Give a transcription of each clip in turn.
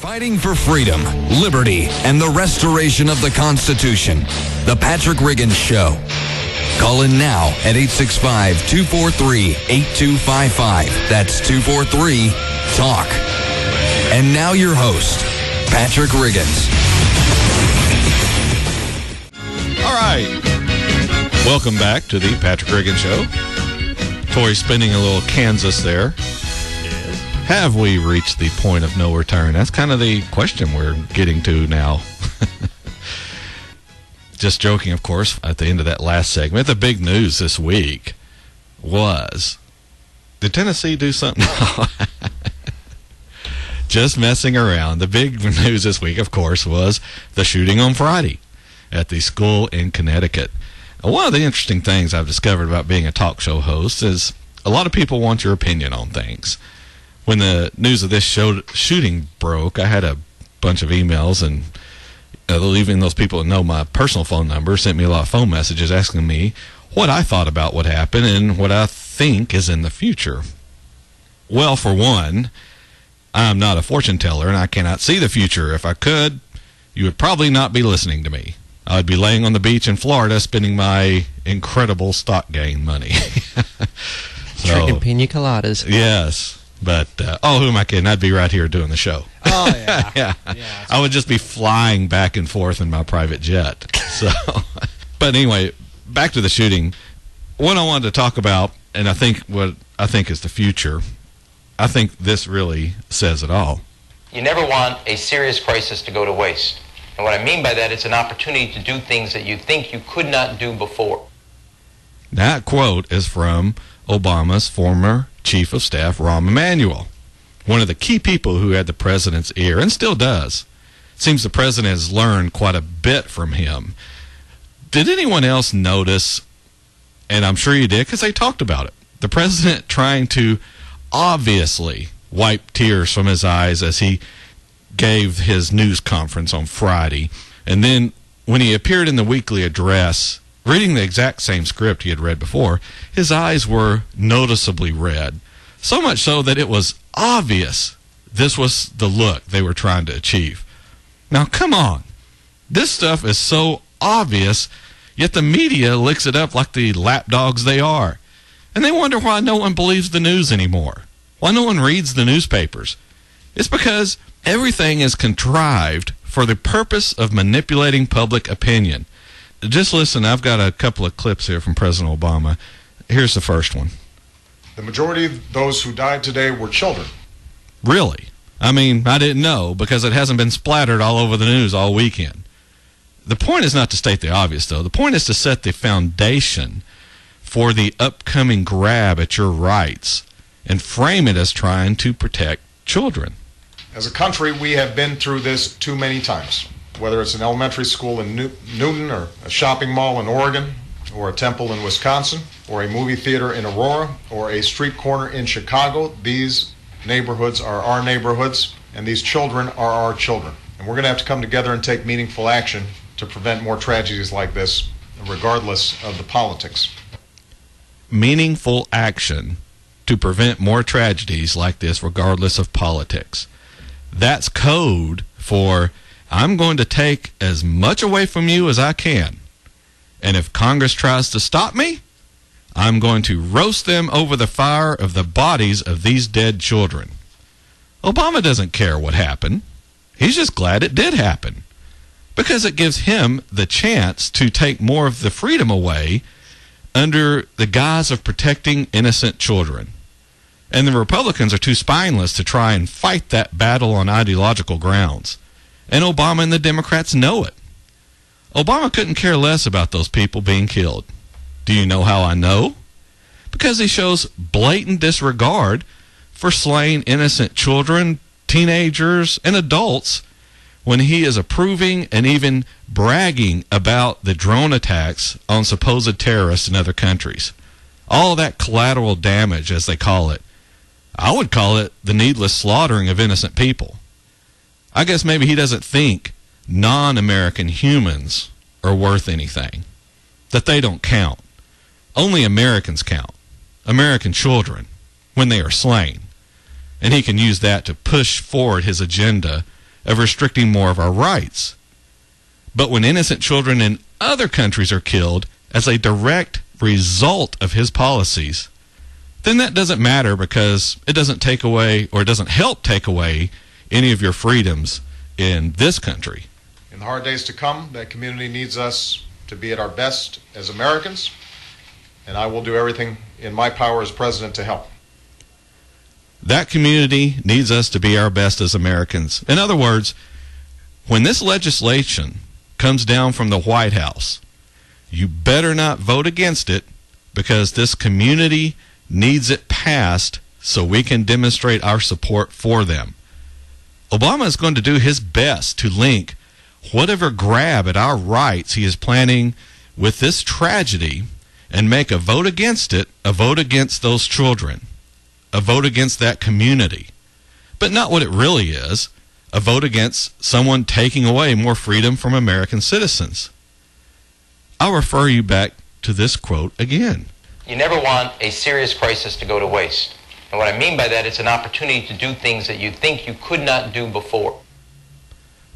Fighting for freedom, liberty, and the restoration of the Constitution. The Patrick Riggins Show. Call in now at 865-243-8255. That's 243-TALK. And now your host, Patrick Riggins. All right. Welcome back to the Patrick Riggins Show. Tori spinning a little Kansas there. Have we reached the point of no return? That's kind of the question we're getting to now. Just joking, of course, at the end of that last segment. The big news this week was, did Tennessee do something? Just messing around. The big news this week, of course, was the shooting on Friday at the school in Connecticut. One of the interesting things I've discovered about being a talk show host is a lot of people want your opinion on things. When the news of this shooting broke, I had a bunch of emails, and even those people that know my personal phone number sent me a lot of phone messages asking me what I thought about what happened and what I think is in the future. Well, for one, I'm not a fortune teller, and I cannot see the future. If I could, you would probably not be listening to me. I would be laying on the beach in Florida spending my incredible stock gain money. Drinking pina coladas. Yes. But, who am I kidding? I'd be right here doing the show. Oh, yeah. Yeah. I would just be flying back and forth in my private jet. So, but anyway, back to the shooting. What I wanted to talk about, and what I think is the future, I think this really says it all. You never want a serious crisis to go to waste. And what I mean by that, it's an opportunity to do things that you think you could not do before. That quote is from Obama's former Chief of Staff, Rahm Emanuel, one of the key people who had the president's ear, and still does. Seems the president has learned quite a bit from him. Did anyone else notice, and I'm sure you did because they talked about it, the president trying to obviously wipe tears from his eyes as he gave his news conference on Friday, and then when he appeared in the weekly address, reading the exact same script he had read before, his eyes were noticeably red. So much so that it was obvious this was the look they were trying to achieve. Now, come on. This stuff is so obvious, yet the media licks it up like the lapdogs they are. And they wonder why no one believes the news anymore. Why no one reads the newspapers. It's because everything is contrived for the purpose of manipulating public opinion. Just listen, I've got a couple of clips here from President Obama. Here's the first one. The majority of those who died today were children. Really? I mean, I didn't know because it hasn't been splattered all over the news all weekend. The point is not to state the obvious, though. The point is to set the foundation for the upcoming grab at your rights and frame it as trying to protect children. As a country, we have been through this too many times. Whether it's an elementary school in Newton, or a shopping mall in Oregon, or a temple in Wisconsin, or a movie theater in Aurora, or a street corner in Chicago, these neighborhoods are our neighborhoods, and these children are our children. And we're going to have to come together and take meaningful action to prevent more tragedies like this, regardless of the politics. Meaningful action to prevent more tragedies like this, regardless of politics. That's code for, I'm going to take as much away from you as I can. And if Congress tries to stop me, I'm going to roast them over the fire of the bodies of these dead children. Obama doesn't care what happened. He's just glad it did happen. Because it gives him the chance to take more of the freedom away under the guise of protecting innocent children. And the Republicans are too spineless to try and fight that battle on ideological grounds. And Obama and the Democrats know it. Obama couldn't care less about those people being killed. Do you know how I know? Because he shows blatant disregard for slaying innocent children, teenagers, and adults when he is approving and even bragging about the drone attacks on supposed terrorists in other countries. All that collateral damage, as they call it. I would call it the needless slaughtering of innocent people. I guess maybe he doesn't think non-American humans are worth anything, that they don't count. Only Americans count, American children, when they are slain. And he can use that to push forward his agenda of restricting more of our rights. But when innocent children in other countries are killed as a direct result of his policies, then that doesn't matter, because it doesn't take away, or it doesn't help take away, any of your freedoms in this country. In the hard days to come, that community needs us to be at our best as Americans, and I will do everything in my power as president to help. That community needs us to be our best as Americans. In other words, when this legislation comes down from the White House, you better not vote against it, because this community needs it passed so we can demonstrate our support for them. Obama is going to do his best to link whatever grab at our rights he is planning with this tragedy and make a vote against it, a vote against those children, a vote against that community. But not what it really is, a vote against someone taking away more freedom from American citizens. I'll refer you back to this quote again. You never want a serious crisis to go to waste. And what I mean by that, it's an opportunity to do things that you think you could not do before.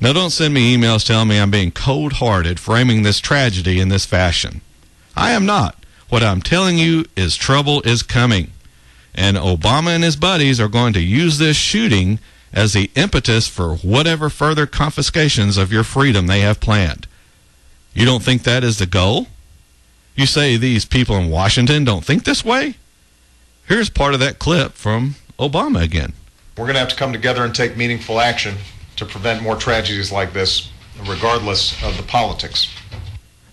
Now, don't send me emails telling me I'm being cold-hearted framing this tragedy in this fashion. I am not. What I'm telling you is trouble is coming. And Obama and his buddies are going to use this shooting as the impetus for whatever further confiscations of your freedom they have planned. You don't think that is the goal? You say these people in Washington don't think this way? Here's part of that clip from Obama again. We're going to have to come together and take meaningful action to prevent more tragedies like this, regardless of the politics.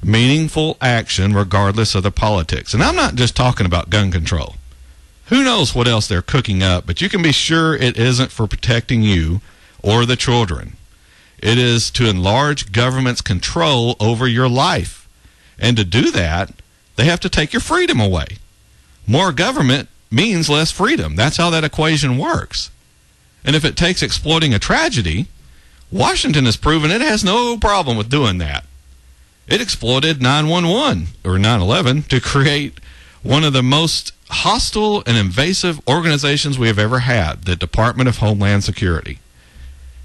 Meaningful action regardless of the politics. And I'm not just talking about gun control. Who knows what else they're cooking up, but you can be sure it isn't for protecting you or the children. It is to enlarge government's control over your life. And to do that, they have to take your freedom away. More government means less freedom. That's how that equation works. And if it takes exploiting a tragedy, Washington has proven it has no problem with doing that. It exploited 911 or 9/11 to create one of the most hostile and invasive organizations we have ever had, the Department of Homeland Security.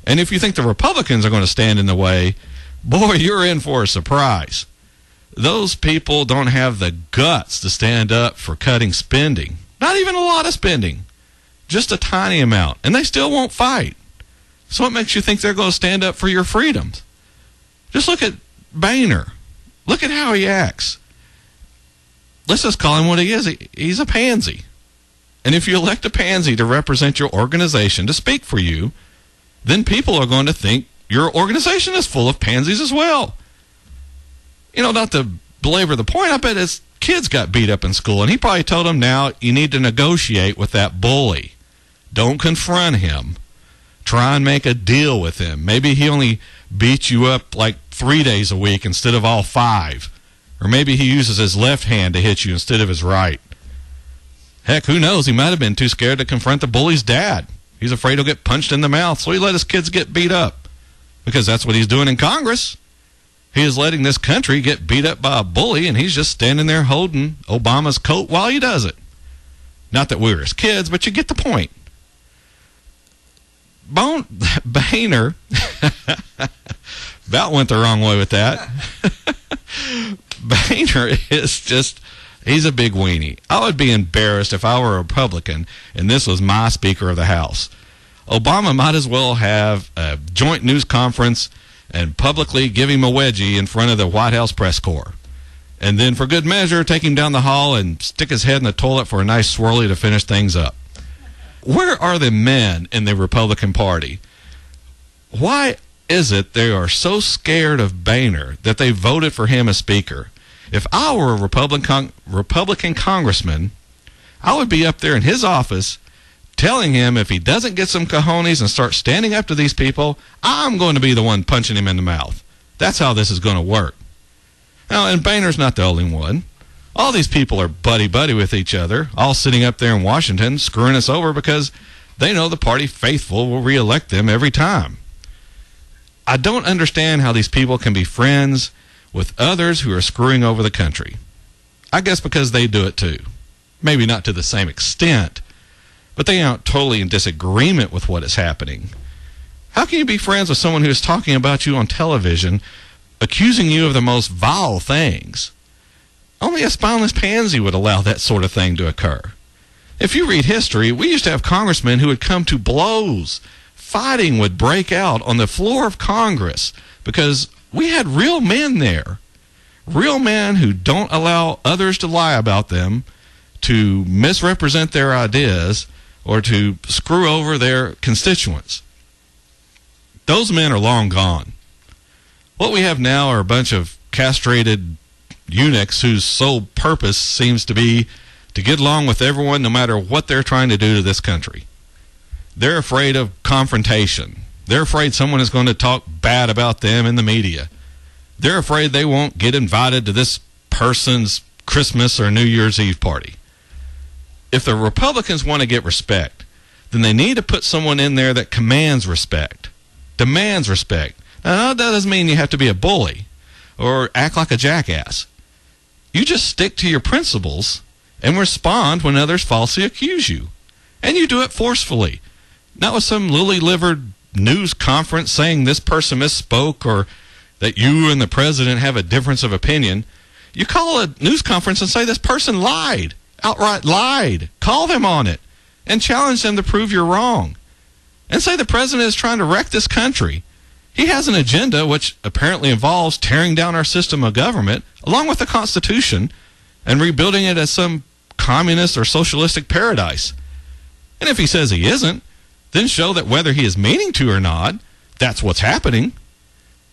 And if you think the Republicans are going to stand in the way, boy, you're in for a surprise. Those people don't have the guts to stand up for cutting spending. Not even a lot of spending. Just a tiny amount. And they still won't fight. So what makes you think they're going to stand up for your freedoms? Just look at Boehner. Look at how he acts. Let's just call him what he is. He's a pansy. And if you elect a pansy to represent your organization, to speak for you, then people are going to think your organization is full of pansies as well. You know, not to belabor the point, I bet his kids got beat up in school, and he probably told them, now you need to negotiate with that bully. Don't confront him. Try and make a deal with him. Maybe he only beats you up like 3 days a week instead of all 5. Or maybe he uses his left hand to hit you instead of his right. Heck, who knows? He might have been too scared to confront the bully's dad. He's afraid he'll get punched in the mouth, so he let his kids get beat up. Because that's what he's doing in Congress. He is letting this country get beat up by a bully, and he's just standing there holding Obama's coat while he does it. Not that we were his kids, but you get the point. Boehner, about went the wrong way with that. Boehner is just, he's a big weenie. I would be embarrassed if I were a Republican and this was my Speaker of the House. Obama might as well have a joint news conference and publicly give him a wedgie in front of the White House press corps. And then for good measure, take him down the hall and stick his head in the toilet for a nice swirly to finish things up. Where are the men in the Republican Party? Why is it they are so scared of Boehner that they voted for him as Speaker? If I were a Republican congressman, I would be up there in his office telling him if he doesn't get some cojones and start standing up to these people, I'm going to be the one punching him in the mouth. That's how this is going to work. Now, and Boehner's not the only one. All these people are buddy-buddy with each other, all sitting up there in Washington screwing us over because they know the party faithful will reelect them every time. I don't understand how these people can be friends with others who are screwing over the country. I guess because they do it too. Maybe not to the same extent, but they aren't totally in disagreement with what is happening. How can you be friends with someone who is talking about you on television, accusing you of the most vile things? Only a spineless pansy would allow that sort of thing to occur. If you read history, we used to have congressmen who would come to blows. Fighting would break out on the floor of Congress because we had real men there. Real men who don't allow others to lie about them, to misrepresent their ideas, or to screw over their constituents. Those men are long gone. What we have now are a bunch of castrated eunuchs whose sole purpose seems to be to get along with everyone no matter what they're trying to do to this country. They're afraid of confrontation. They're afraid someone is going to talk bad about them in the media. They're afraid they won't get invited to this person's Christmas or New Year's Eve party. If the Republicans want to get respect, then they need to put someone in there that commands respect, demands respect. Now, that doesn't mean you have to be a bully or act like a jackass. You just stick to your principles and respond when others falsely accuse you. And you do it forcefully. Not with some lily-livered news conference saying this person misspoke or that you and the president have a difference of opinion. You call a news conference and say this person lied, outright lied. Call them on it and challenge them to prove you're wrong. And say the president is trying to wreck this country. He has an agenda which apparently involves tearing down our system of government along with the Constitution and rebuilding it as some communist or socialistic paradise. And if he says he isn't, then show that whether he is meaning to or not, that's what's happening.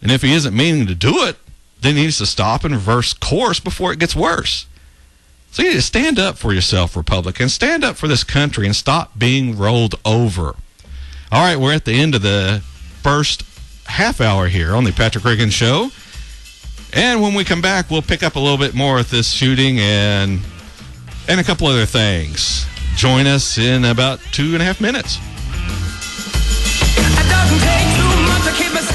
And if he isn't meaning to do it, then he needs to stop and reverse course before it gets worse. So you need to stand up for yourself, Republicans. Stand up for this country and stop being rolled over. All right, we're at the end of the first half hour here on the Patrick Riggins Show. And when we come back, we'll pick up a little bit more with this shooting and a couple other things. Join us in about 2.5 minutes. It doesn't take too much to keep us